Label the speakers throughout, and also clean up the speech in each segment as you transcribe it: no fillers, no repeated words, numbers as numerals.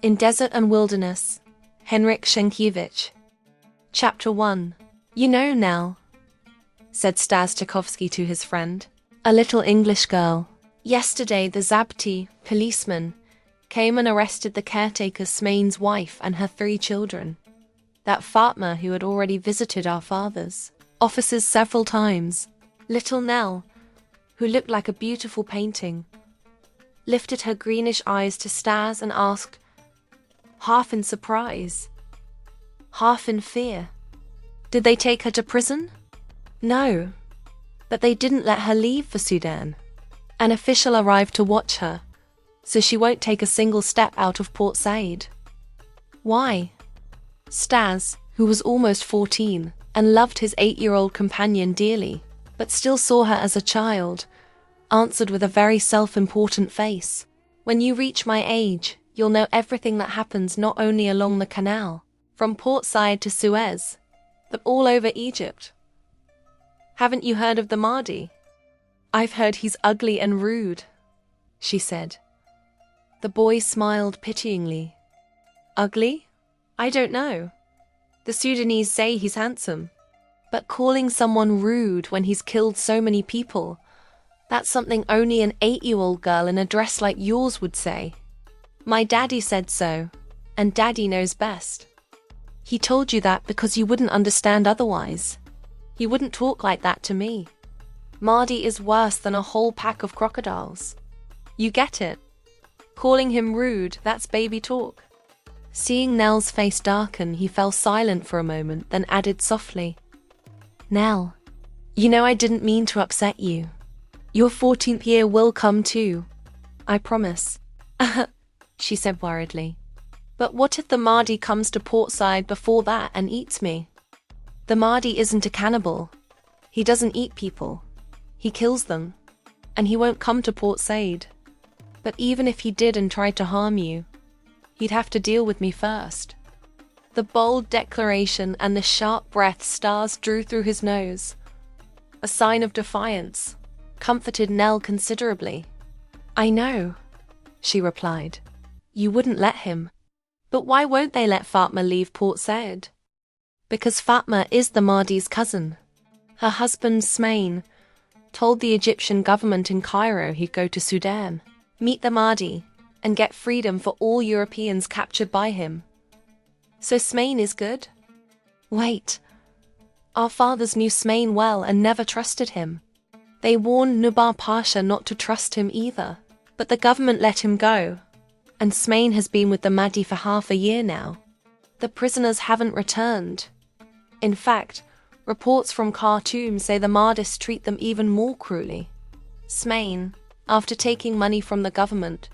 Speaker 1: In Desert and Wilderness, Henryk Sienkiewicz. Chapter 1. You know, Nel, said Staś Tarkowski to his friend, a little English girl. Yesterday the Zabti, policeman, came and arrested the caretaker Smain's wife and her 3 children. That Fatma who had already visited our father's offices several times. Little Nell, who looked like a beautiful painting, lifted her greenish eyes to Staś and asked, half in surprise, half in fear, did they take her to prison? No, but they didn't let her leave for Sudan. An official arrived to watch her, so she won't take a single step out of Port Said. Why? Staś, who was almost 14 and loved his 8-year-old companion dearly, but still saw her as a child, answered with a very self-important face. When you reach my age, you'll know everything that happens not only along the canal, from Port Said to Suez, but all over Egypt. Haven't you heard of the Mahdi? I've heard he's ugly and rude, she said. The boy smiled pityingly. Ugly? I don't know. The Sudanese say he's handsome. But calling someone rude when he's killed so many people, that's something only an 8-year-old girl in a dress like yours would say. My daddy said so, and daddy knows best. He told you that because you wouldn't understand otherwise. He wouldn't talk like that to me. Mahdi is worse than a whole pack of crocodiles. You get it? Calling him rude, that's baby talk. Seeing Nell's face darken, he fell silent for a moment, then added softly, Nell, you know I didn't mean to upset you. Your 14th year will come too. I promise. She said worriedly. But what if the Mahdi comes to Port Said before that and eats me? The Mahdi isn't a cannibal. He doesn't eat people. He kills them. And he won't come to Port Said. But even if he did and tried to harm you, he'd have to deal with me first. The bold declaration and the sharp breath Staś drew through his nose, a sign of defiance, comforted Nell considerably. I know, she replied. You wouldn't let him. But why won't they let Fatma leave Port Said? Because Fatma is the Mahdi's cousin. Her husband Smain told the Egyptian government in Cairo he'd go to Sudan, meet the Mahdi, and get freedom for all Europeans captured by him. So Smain is good? Wait. Our fathers knew Smain well and never trusted him. They warned Nubar Pasha not to trust him either, but the government let him go, and Smain has been with the Mahdi for half a year now. The prisoners haven't returned. In fact, reports from Khartoum say the Mahdis treat them even more cruelly. Smain, after taking money from the government,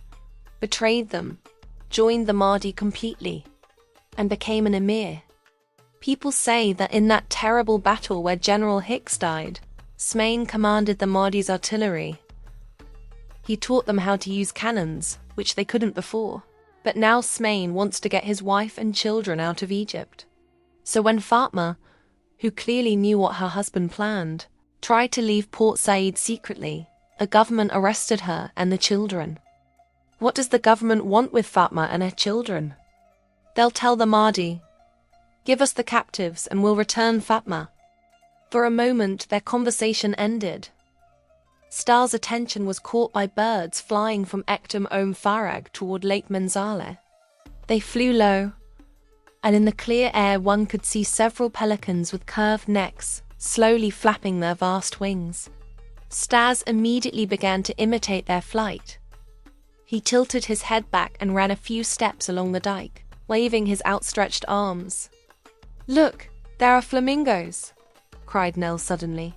Speaker 1: betrayed them, joined the Mahdi completely, and became an emir. People say that in that terrible battle where General Hicks died, Smain commanded the Mahdi's artillery. He taught them how to use cannons, which they couldn't before. But now Smain wants to get his wife and children out of Egypt. So when Fatma, who clearly knew what her husband planned, tried to leave Port Said secretly, a government arrested her and the children. What does the government want with Fatma and her children? They'll tell the Mahdi, give us the captives and we'll return Fatma. For a moment, their conversation ended. Sta's attention was caught by birds flying from Ekdom Farag toward Lake Menzaleh. They flew low, and in the clear air one could see several pelicans with curved necks, slowly flapping their vast wings. Staś immediately began to imitate their flight. He tilted his head back and ran a few steps along the dike, waving his outstretched arms. Look, there are flamingos, cried Nell suddenly.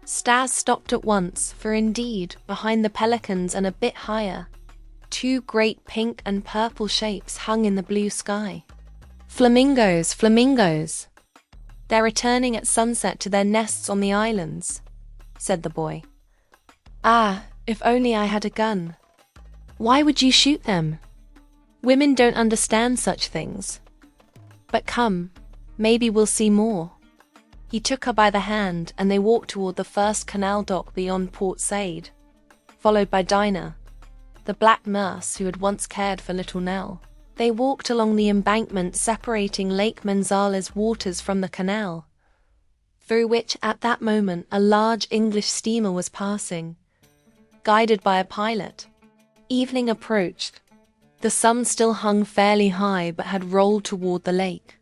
Speaker 1: Staś stopped at once, for indeed, behind the pelicans and a bit higher, 2 great pink and purple shapes hung in the blue sky. Flamingos, flamingos! They're returning at sunset to their nests on the islands, said the boy. Ah, if only I had a gun. Why would you shoot them? Women don't understand such things. But come, maybe we'll see more. He took her by the hand and they walked toward the first canal dock beyond Port Said, followed by Dinah, the black nurse who had once cared for little Nell. They walked along the embankment separating Lake Menzaleh's waters from the canal, through which at that moment a large English steamer was passing, guided by a pilot. Evening approached. The sun still hung fairly high but had rolled toward the lake.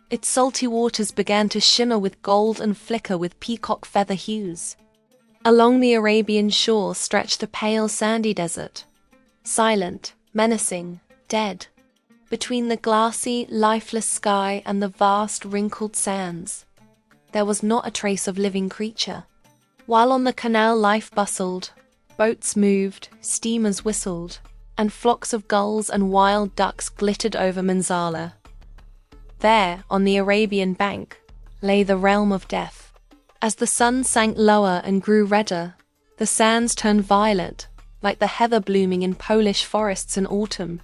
Speaker 1: Its salty waters began to shimmer with gold and flicker with peacock feather hues. Along the Arabian shore stretched the pale sandy desert, silent, menacing, dead. Between the glassy, lifeless sky and the vast, wrinkled sands, there was not a trace of living creature. While on the canal life bustled, boats moved, steamers whistled, and flocks of gulls and wild ducks glittered over Menzaleh. There, on the Arabian bank, lay the realm of death. As the sun sank lower and grew redder, the sands turned violet, like the heather blooming in Polish forests in autumn.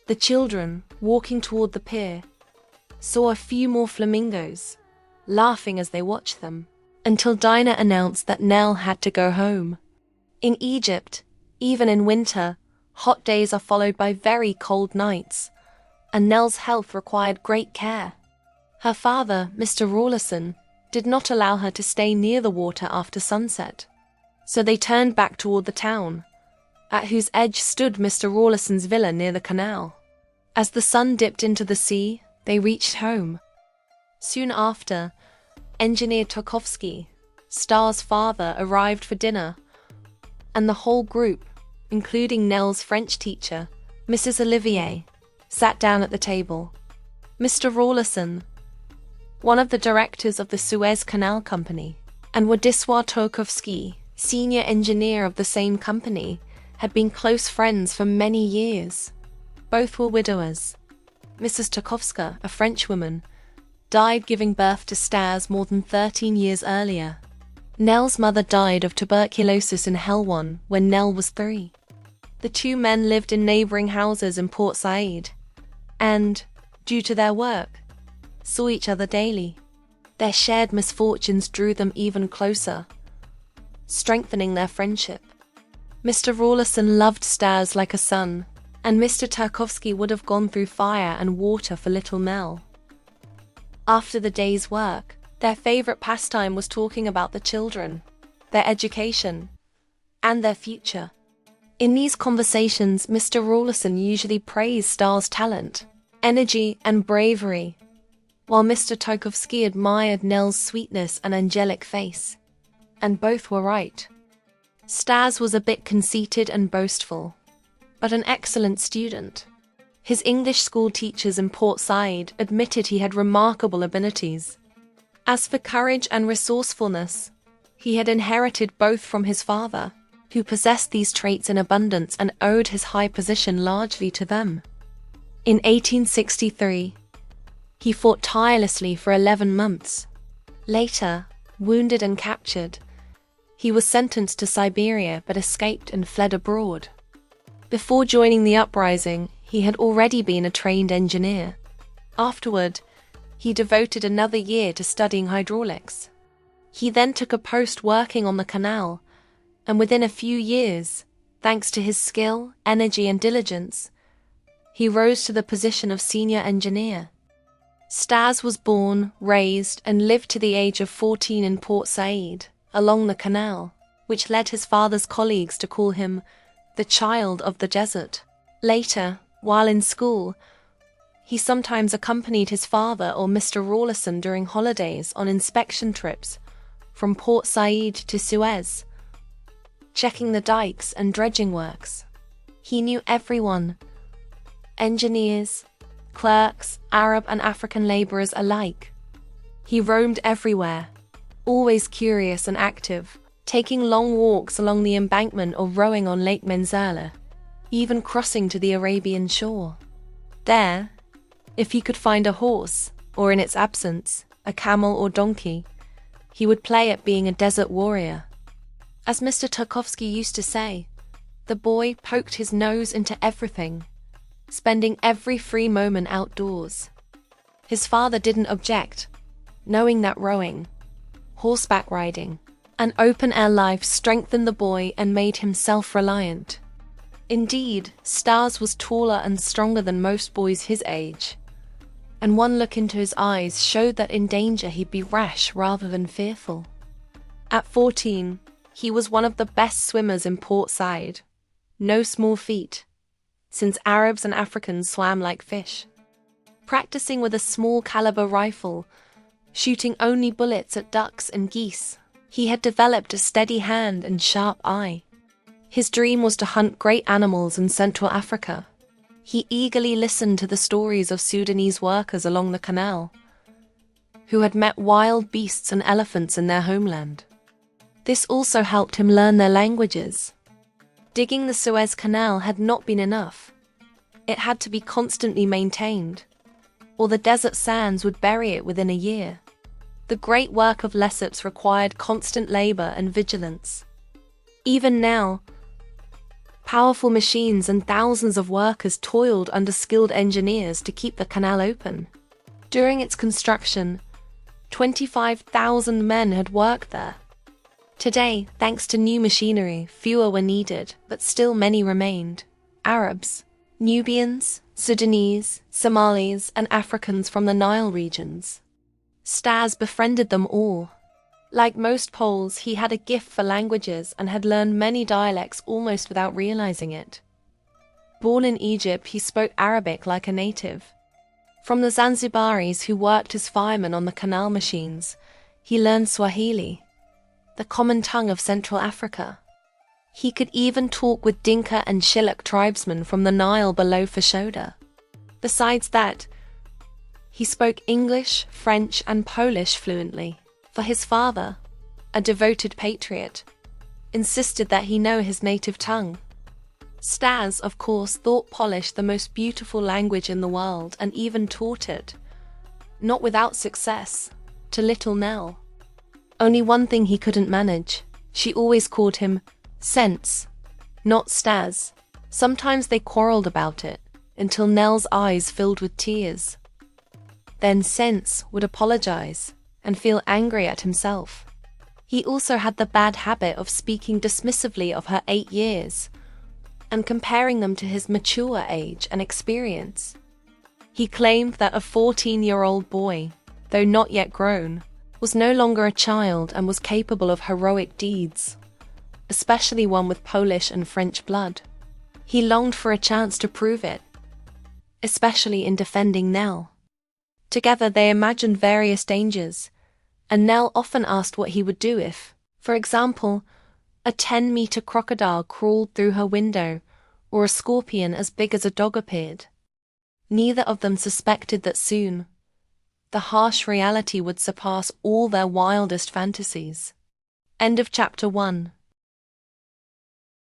Speaker 1: The children, walking toward the pier, saw a few more flamingos, laughing as they watched them, until Dinah announced that Nell had to go home. In Egypt, even in winter, hot days are followed by very cold nights, and Nell's health required great care. Her father, Mr. Rawlison, did not allow her to stay near the water after sunset, so they turned back toward the town, at whose edge stood Mr. Rawlison's villa near the canal. As the sun dipped into the sea, they reached home. Soon after, Engineer Tarkowski, Star's father, arrived for dinner, and the whole group, including Nell's French teacher, Mrs. Olivier, sat down at the table. Mr. Rawlison, one of the directors of the Suez Canal Company, and Władysław Tarkowski, senior engineer of the same company, had been close friends for many years. Both were widowers. Mrs. Tarkowska, a Frenchwoman, died giving birth to Staś more than 13 years earlier. Nell's mother died of tuberculosis in Helwan when Nell was 3. The two men lived in neighboring houses in Port Said, and, due to their work, saw each other daily. Their shared misfortunes drew them even closer, strengthening their friendship. Mr. Rawlison loved Staś like a son, and Mr. Tarkowski would have gone through fire and water for little Nell. After the day's work, their favorite pastime was talking about the children, their education, and their future. In these conversations, Mr. Rawlison usually praised Sta's talent, energy, and bravery, while Mr. Tarkowski admired Nell's sweetness and angelic face. And both were right. Staś was a bit conceited and boastful, but an excellent student. His English school teachers in Port Said admitted he had remarkable abilities. As for courage and resourcefulness, he had inherited both from his father, who possessed these traits in abundance and owed his high position largely to them. In 1863, he fought tirelessly for 11 months. Later, wounded and captured, he was sentenced to Siberia but escaped and fled abroad. Before joining the uprising, he had already been a trained engineer. Afterward, he devoted another year to studying hydraulics. He then took a post working on the canal, and within a few years, thanks to his skill, energy, and diligence, he rose to the position of senior engineer. Staś was born, raised, and lived to the age of 14 in Port Said, along the canal, which led his father's colleagues to call him the child of the desert. Later, while in school, he sometimes accompanied his father or Mr. Rawlison during holidays on inspection trips from Port Said to Suez, checking the dikes and dredging works. He knew everyone, engineers, clerks, Arab and African laborers alike. He roamed everywhere, always curious and active, taking long walks along the embankment or rowing on Lake Menzaleh, even crossing to the Arabian shore. There, if he could find a horse, or in its absence, a camel or donkey, he would play at being a desert warrior. As Mr. Tarkowski used to say, the boy poked his nose into everything, spending every free moment outdoors. His father didn't object, knowing that rowing, horseback riding, and open-air life strengthened the boy and made him self-reliant. Indeed, Stas was taller and stronger than most boys his age, and one look into his eyes showed that in danger he'd be rash rather than fearful. At 14, he was one of the best swimmers in Port Said. No small feat, since Arabs and Africans swam like fish. Practicing with a small caliber rifle, shooting only bullets at ducks and geese, he had developed a steady hand and sharp eye. His dream was to hunt great animals in Central Africa. He eagerly listened to the stories of Sudanese workers along the canal, who had met wild beasts and elephants in their homeland. This also helped him learn their languages. Digging the Suez Canal had not been enough. It had to be constantly maintained, or the desert sands would bury it within a year. The great work of Lesseps required constant labor and vigilance. Even now, powerful machines and thousands of workers toiled under skilled engineers to keep the canal open. During its construction, 25,000 men had worked there. Today, thanks to new machinery, fewer were needed, but still many remained. Arabs, Nubians, Sudanese, Somalis, and Africans from the Nile regions. Stas befriended them all. Like most Poles, he had a gift for languages and had learned many dialects almost without realizing it. Born in Egypt, he spoke Arabic like a native. From the Zanzibaris who worked as firemen on the canal machines, he learned Swahili, the common tongue of Central Africa. He could even talk with Dinka and Shilluk tribesmen from the Nile below foreshadow. Besides that, he spoke English, French, and Polish fluently, for his father, a devoted patriot, insisted that he know his native tongue. Stas, of course, thought Polish the most beautiful language in the world and even taught it, not without success, to little Nel. Only one thing he couldn't manage. She always called him Sense, not Stas. Sometimes they quarreled about it, until Nel's eyes filled with tears. Then Sense would apologize and feel angry at himself. He also had the bad habit of speaking dismissively of her 8 years and comparing them to his mature age and experience. He claimed that a 14-year-old boy, though not yet grown, was no longer a child and was capable of heroic deeds, especially one with Polish and French blood. He longed for a chance to prove it, especially in defending Nel. Together they imagined various dangers, and Nel often asked what he would do if, for example, a 10-meter crocodile crawled through her window or a scorpion as big as a dog appeared. Neither of them suspected that soon the harsh reality would surpass all their wildest fantasies. End of chapter 1.